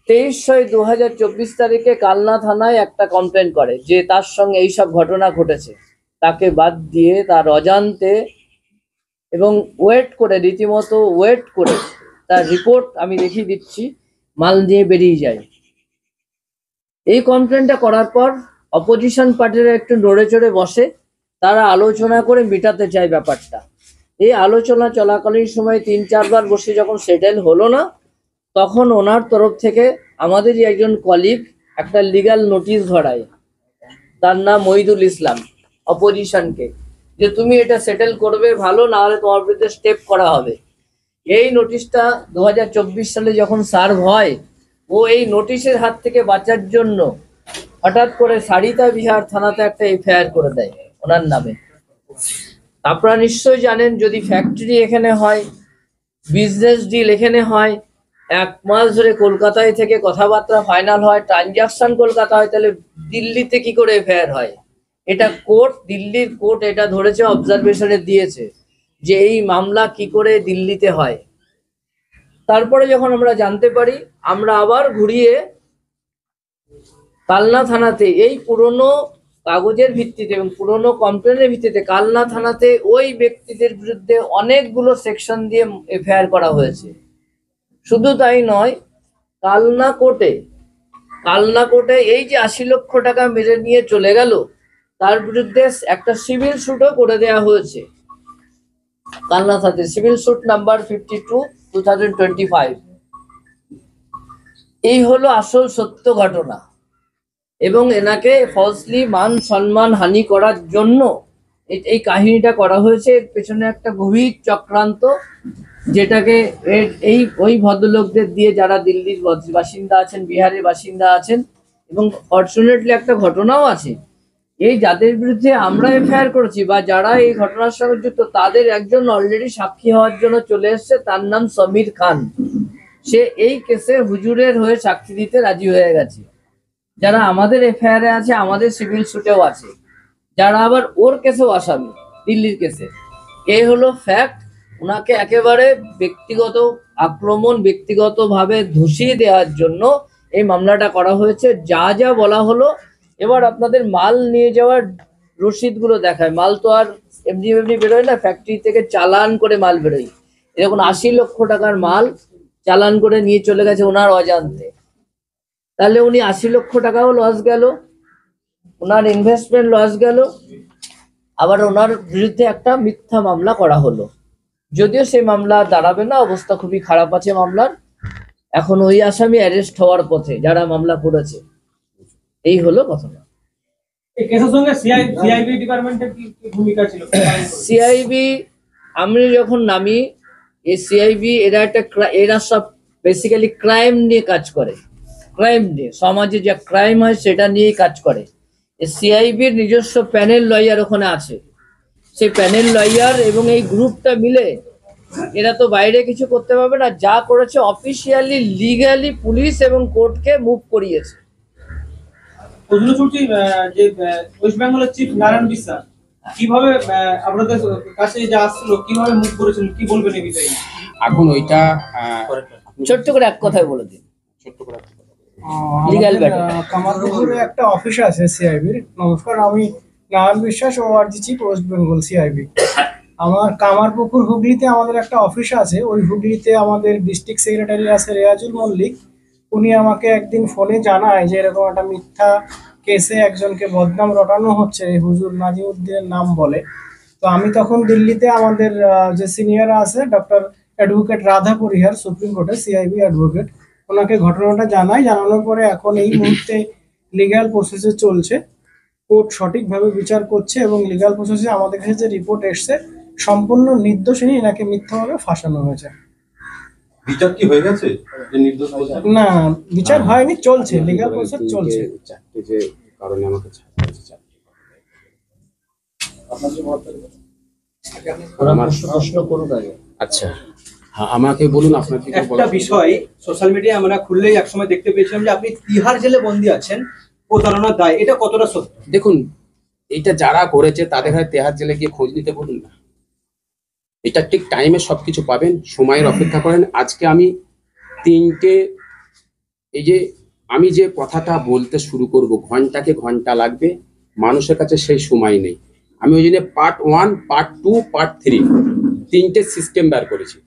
D: 23/6/2024 তারিখে কালনা থানায় একটা কমপ্লেন করে যে তার সঙ্গে এইসব ঘটনা ঘটেছে। তাকে বাদ দিয়ে তার অজান্তে এবং ওয়েট করে, রীতিমতো ওয়েট করে তার রিপোর্ট আমি দেখিয়ে দিচ্ছি, মাল নিয়ে বেরিয়ে যায়। এই কমপ্লেনটা করার পর অপোজিশন পার্টিরা একটু নড়ে চড়ে বসে, তারা আলোচনা করে মেটাতে চায় ব্যাপারটা। এই আলোচনা চলাকালীন সময় 3-4 বার বসে যখন সেটেল হলো না, তখন ওনার তরফ থেকে আমাদেরই একজন কলিগ একটা লিগ্যাল নোটিশ ধরায়, তার নাম মহিদুল ইসলাম, অপোজিশনকে, যে তুমি এটা সেটেল করবে ভালো, না হলে তোমার বিরুদ্ধে স্টেপ করা হবে। এই নোটিশটা 2024 সালে যখন সার্ভ হয়, ও এই নোটিশের হাত থেকে বাঁচার জন্য হঠাৎ করে সারিতা বিহার থানাতে একটা এফআইআর করে দেয় ওনার নামে। আপনারা নিশ্চয়ই জানেন, যদি ফ্যাক্টরি এখানে হয়, বিজনেস ডিল এখানে হয়, 1 মাস ধরে কলকাতায় থেকে কথাবার্তা ফাইনাল হয়, ট্রানজাকশন কলকাতা হয়, তাহলে দিল্লিতে কি করে এফআইআর হয়? এটা কোর্ট, দিল্লির কোর্ট এটা ধরেছে, অবজারভেশনে দিয়েছে যে এই মামলা কি করে দিল্লিতে হয়। তারপরে যখন আমরা জানতে পারি, আমরা আবার ঘুরিয়ে কালনা থানাতে এই পুরনো কাগজের ভিত্তিতে এবং পুরনো কমপ্লেনের ভিত্তিতে কালনা থানাতে ওই ব্যক্তিদের বিরুদ্ধে অনেকগুলো সেকশন দিয়ে এফআইআর করা হয়েছে। শুধু তাই নয়, কালনা কোর্টে এই যে 80 লক্ষ টাকা মেরে নিয়ে চলে গেল, তার বিরুদ্ধে একটা সিভিল স্যুটও করে দেওয়া হয়েছে কালনা থানাতে, সিভিল স্যুট নাম্বার 52/2025। এই হলো আসল সত্য ঘটনা। এবং এনাকে ফলসলি মান সম্মান হানি করার জন্য এই কাহিনীটা করা হয়েছে। এর পেছনে একটা গভীর চক্রান্ত, যেটাকে ওই ভদ্রলোকদের দিয়ে, যারা দিল্লির বাসিন্দা আছেন, বিহারের বাসিন্দা আছেন, এবং ফরচুনেটলি একটা ঘটনাও আছে, এই যাদের বিরুদ্ধে আমরা এফআইআর করেছি বা যারা এই ঘটনার সঙ্গে যুক্ত, তাদের একজন অলরেডি সাক্ষী হওয়ার জন্য চলে এসছে, তার নাম সমীর খান। সে এই কেসে হুজুরের হয়ে সাক্ষী দিতে রাজি হয়ে গেছে। যারা আমাদের এফআইআরে আছে, আমাদের সিভিল স্যুটেও আছে, যারা আবার ওর কেসেও আসামি, দিল্লির কেসে। এই হলো ফ্যাক্ট। ওনাকে একেবারে ব্যক্তিগত আক্রমণ, ব্যক্তিগতভাবে ধসিয়ে দেওয়ার জন্য এই মামলাটা করা হয়েছে। যা যা বলা হলো, এবার আপনাদের মাল নিয়ে যাওয়ার রসিদগুলো দেখায়। মাল তো আর এমনি বেরোয় না, ফ্যাক্টরি থেকে চালান করে মাল বেরোয়। এরকম 80 লক্ষ টাকার মাল চালান করে নিয়ে চলে গেছে ওনার অজান্তে। তাহলে উনি 80 লক্ষ টাকাও লস গেল, ওনার ইনভেস্টমেন্ট লস গেল, আবার ওনার বিরুদ্ধে একটা মিথ্যা মামলা করা হলো। যদিও সেই মামলা দাঁড়াবে না, অবস্থা খুবই খারাপ আছে মামলার। এখন ওই আসামি অ্যারেস্ট হওয়ার পথে, যারা মামলা করেছে। এই হলো ঘটনা।
C: এই কেসের সঙ্গে সিআইবি ডিপার্টমেন্টের কি ভূমিকা ছিল?
D: সিআইবি আমি যখন নামি, এই সিআইবি এরা সব বেসিক্যালি ক্রাইম নিয়ে কাজ করে, ক্রাইম নিয়ে, সমাজে যা ক্রাইম হয় সেটা নিয়েই কাজ করে। এই সিআইবির নিজস্ব প্যানেল লয়ার ওখানে আছে। সেই প্যানেল লয়ার এবং এই গ্রুপটা মিলে, এরা তো বাইরে কিছু করতে পারবে না, যা করেছে অফিসিয়ালি লিগালি পুলিশ এবং কোর্টকে মুভ করিয়েছে।
C: যে ওয়েস্ট বেঙ্গলের চিফ নারায়ণ বিশ্বাস, কিভাবে আপনাদের কাছে যে আসছিল কিভাবে মুখ করেছিল, কি বলবেন এই বিষয়ে?
B: এখন ওইটা
D: ছোট্ট করে এক কথায় বলে দিন।
B: ছোট্ট করে
D: লিগ্যাল
F: আমাদের,
D: ব্যাটার।
F: কামারপুকুরে একটা অফিস আছে সিআইবির। নমস্কার, আমি নারায়ণ বিশ্বাস, ORG chief, West Bengal CIB. আমার কামারপুকুর হুগলিতে আমাদের একটা অফিস আছে। ওই হুগলিতে আমাদের ডিস্ট্রিক্ট সেক্রেটারি আছে রেয়াজুল মল্লিক। উনি আমাকে একদিন ফোনে জানায় যে এরকম একটা মিথ্যা কেসে একজনকে বদনাম রটানো হচ্ছে, এই হুজুর নাজিমুদ্দিনের নাম বলে। তো আমি তখন দিল্লিতে আমাদের যে সিনিয়র আছে, ডক্টর অ্যাডভোকেট রাধা পরিহার, সুপ্রিম কোর্টের সিআইবি অ্যাডভোকেট, ওনাকে ঘটনাটা জানানোর পরে এখন এই মুহূর্তে লিগ্যাল প্রসেসে চলছে। কোর্ট সঠিকভাবে বিচার করছে এবং লিগ্যাল প্রসেসে আমাদের কাছে যে রিপোর্ট এসছে, সম্পূর্ণ নির্দোষিনী, এনাকে মিথ্যাভাবে ফাঁসানো হয়েছে।
G: বিচার কি হয়ে গেছে যে নির্দোষ বলছে?
F: না, বিচার হয়নি, চলছে, লিগ্যাল প্রসেস চলছে।
B: চারটে যে কারণে আমাকে ছাড়তে হয়েছে, চারটে।
D: ওরা
B: আমার
D: প্রশ্ন করুক আগে।
B: আচ্ছা, হ্যাঁ, আমাকে বলুন আপনার কি
C: একটা বিষয় সোশ্যাল মিডিয়ায় আমরা খুললেই একসময় দেখতে পেয়েছিলাম যে আপনি তিহার জেলে বন্দী আছেন প্রতারণার দায়, এটা কতটা সত্য?
B: দেখুন, এটা যারা করেছে তাদের কাছে তেহার জেলে গিয়ে খোঁজ নিতে বলুন না। এটা ঠিক টাইমে সবকিছু পাবেন, সময়ের অপেক্ষা করেন। আজকে আমি তিনটে, এই যে আমি যে কথাটা বলতে শুরু করব, ঘন্টাকে ঘন্টা লাগবে, মানুষের কাছে সেই সময় নেই। আমি ওই জন্য পার্ট 1, পার্ট 2, পার্ট 3 তিনটে সিস্টেম বের করেছি।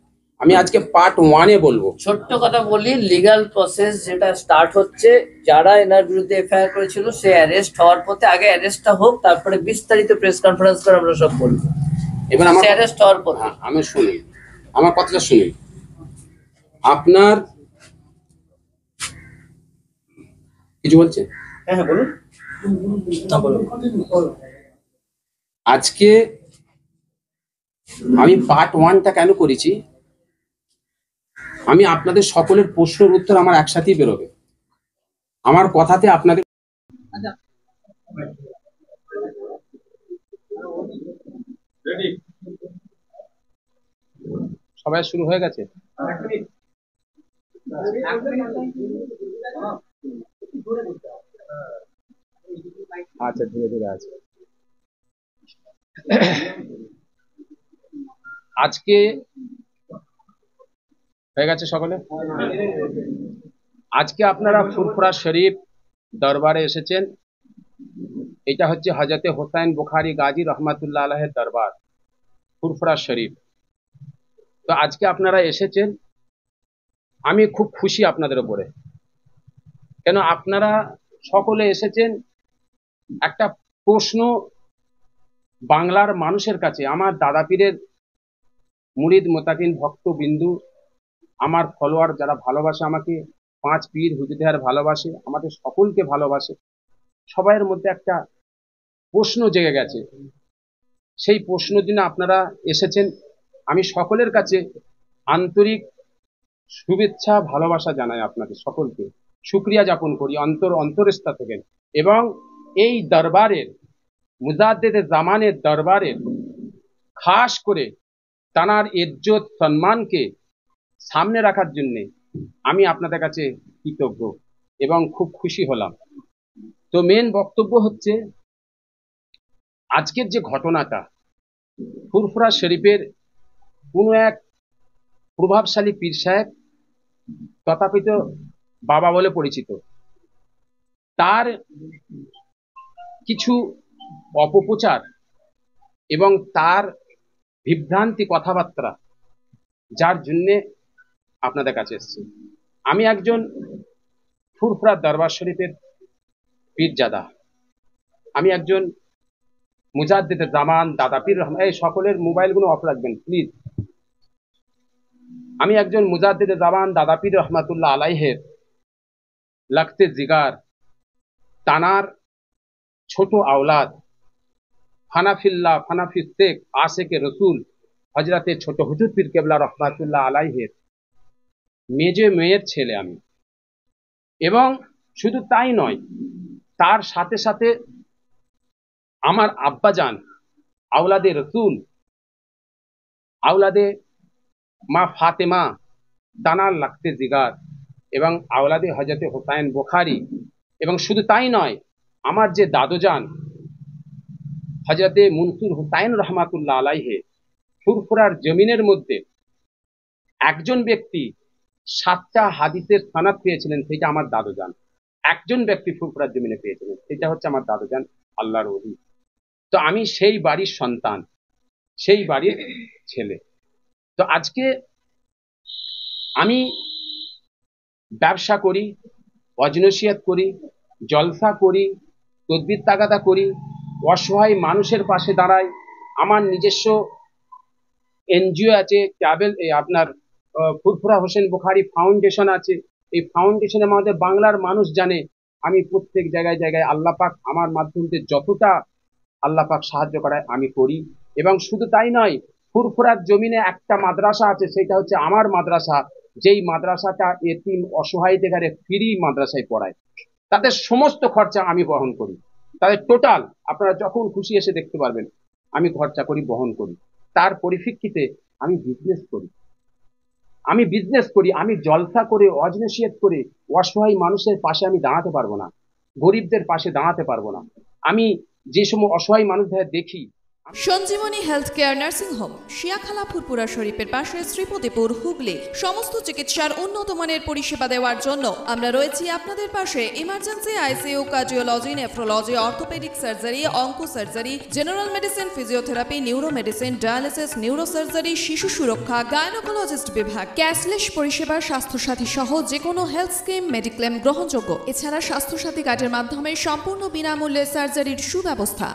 B: আমি আজকে পার্ট 1-এ বলবো।
D: ছোট্ট কথা বলি, লিগ্যাল প্রসেস যেটা স্টার্ট হচ্ছে, যারা এনার বিরুদ্ধে এফআইআর করেছিল সে অ্যারেস্ট হওয়ার পথে, আগে অ্যারেস্টটা হোক, তারপরে বিস্তারিত প্রেস কনফারেন্স করে আমরা সব বলবো।
B: এবার আমার
D: অ্যারেস্ট হওয়ার পথে।
B: হ্যাঁ, আমি শুনুন, আমার কথাটা শুনুন। আপনার কিছু বলছেন?
C: হ্যাঁ হ্যাঁ বলুন।
B: আজকে আমি পার্ট 1টা কেন করেছি, আমি আপনাদের সকলের প্রশ্নের উত্তর আমার একসাথেই বেরোবে। আমার কথাতে আপনাদের সবাই শুরু হয়ে গেছে। আচ্ছা, ধীরে ধীরে আছে। আজকে হয়ে গেছে সকলে। আজকে আপনারা ফুরফুরা শরীফ দরবারে এসেছেন। এটা হচ্ছে হজরতে হোসাইন বুখারী গাজী রহমাতুল্লাহ আলাইহির দরবার, ফুরফুরা শরীফ। তো আজকে আপনারা এসেছেন, আমি খুব খুশি আপনাদের উপরে। কেন আপনারা সকলে এসেছেন একটা প্রশ্ন বাংলার মানুষের কাছে, আমার দাদা পীরের মুরিদ মোতাকিন ভক্ত বিন্দু, আমার ফলোয়ার যারা ভালোবাসে আমাকে, 5 পীর হুজুর ভালোবাসে, আমাদের সকলকে ভালোবাসে, সবাইয়ের মধ্যে একটা প্রশ্ন জেগে গেছে। সেই প্রশ্নের জন্য আপনারা এসেছেন। আমি সকলের কাছে আন্তরিক শুভেচ্ছা ভালোবাসা জানাই, আপনাদের সকলকে শুকরিয়া জ্ঞাপন করি অন্তরস্থা থেকে। এবং এই দরবারের মুজাদ্দেদে জামানের দরবারের খাস করে তানার ইজ্জত সম্মানকে সামনে রাখার জন্য আমি আপনাদের কাছে কৃতজ্ঞ এবং খুব খুশি হলাম। তো মেন বক্তব্য হচ্ছে, আজকের যে ঘটনাটা, ফুরফুরা শরীফের কোনো এক প্রভাবশালী পীর সাহেব, তথাপিত বাবা বলে পরিচিত, তার কিছু অপপ্রচার এবং তার বিভ্রান্তি কথাবার্তা, যার জন্যে আপনাদের কাছে এসেছি। আমি একজন ফুরফুরা দরবার শরীফের পীরজাদা, আমি একজন মুজাদ্দিদে জামান দাদা পীর রহমান, এই সকলের মোবাইলগুলো অফ রাখবেন প্লিজ। আমি একজন মুজাদ্দিদে জামান দাদা পীর রহমাতুল্লাহ আলাইহের লাগতে জিগার, তানার ছোট আওলাদ ফানাফিল্লাহ ফানাফি শেখ আশেকে রসুল হজরতে ছোট হুজুর পীর কেবলা রহমাতুল্লাহ আলাইহের মেজে মেয়ের ছেলে আমি। এবং শুধু তাই নয়, তার সাথে সাথে আমার আব্বাজান আওলাদে রসুল, আওলাদে মা ফাতেমা, তানার লাগতে জিগার, এবং আওলাদে হজরতে হোসাইন বুখারী। এবং শুধু তাই নয়, আমার যে দাদুজান হযরতে মুনসুর হুসাইন রহমাতুল্লাহ আলাইহে ফুরফুরার জমিনের মধ্যে একজন ব্যক্তি 7টা হাদিসের সনদ পেয়েছিলেন, সেটা আমার দাদুজান। একজন ব্যক্তি ফুরফুরার জমিনে পেয়েছিলেন, সেটা হচ্ছে আমার দাদুজান আল্লাহর ওলি। তো আমি সেই বাড়ির সন্তান, সেই বাড়ির ছেলে। তো আজকে আমি ব্যবসা করি, ওয়াজ-নসিহত করি, জলসা করি, তদবির তাগাদা করি, অসহায় মানুষের পাশে দাঁড়াই। আমার নিজস্ব এনজিও আছে, ট্রাভেল আপনার ফুরফুরা হোসেন বুখারী ফাউন্ডেশন আছে। এই ফাউন্ডেশনে আমাদের বাংলার মানুষ জানে আমি প্রত্যেক জায়গায় জায়গায় আল্লাহ পাক আমার মাধ্যমে যতটা আল্লাহ পাক সাহায্য করায় আমি করি। এবং শুধু তাই নয়, ফুরফুরার জমিনে একটা মাদ্রাসা আছে, সেটা হচ্ছে আমার মাদ্রাসা, যেই মাদ্রাসাটা এতিম অসহায়দের ঘরে ফ্রি মাদ্রাসায় পড়ায়। তাদের সমস্ত খরচা আমি বহন করি, তাদের টোটাল আপনারা যখন খুশি এসে দেখতে পারবেন আমি খরচা করি, বহন করি। তার পরিপ্রেক্ষিতে আমি বিজনেস করি, আমি জলসা করে, ওয়াজ-নসিহত করে অসহায় মানুষের পাশে আমি দাঁড়াতে পারবো না, গরিবদের পাশে দাঁড়াতে পারবো না। আমি যে সময় অসহায় মানুষদের দেখি।
H: Sanjeevani health care nursing home, Shiyakhala Furfura শরীফের পাশে, শ্রীপতিপুর, হুগলি। সমস্ত চিকিৎসার উন্নত মানের পরিষেবা দেওয়ার জন্য আমরা রয়েছি আপনাদের পাশে। Emergency, ICU, cardiology, nephrology, orthopaedic surgery, onco surgery, general medicine, physiotherapy, neuro medicine, dialysis, neuro surgery, শিশু সুরক্ষা, গাইনোকোলজিস্ট বিভাগ, ক্যাশলেস পরিষেবা, স্বাস্থ্যসাথী সহ যে কোনো হেলথ স্কিম, মেডিক্লেম গ্রহণযোগ্য। এছাড়া স্বাস্থ্যসাথী কার্ডের মাধ্যমে সম্পূর্ণ বিনামূল্যে সার্জারির সুব্যবস্থা।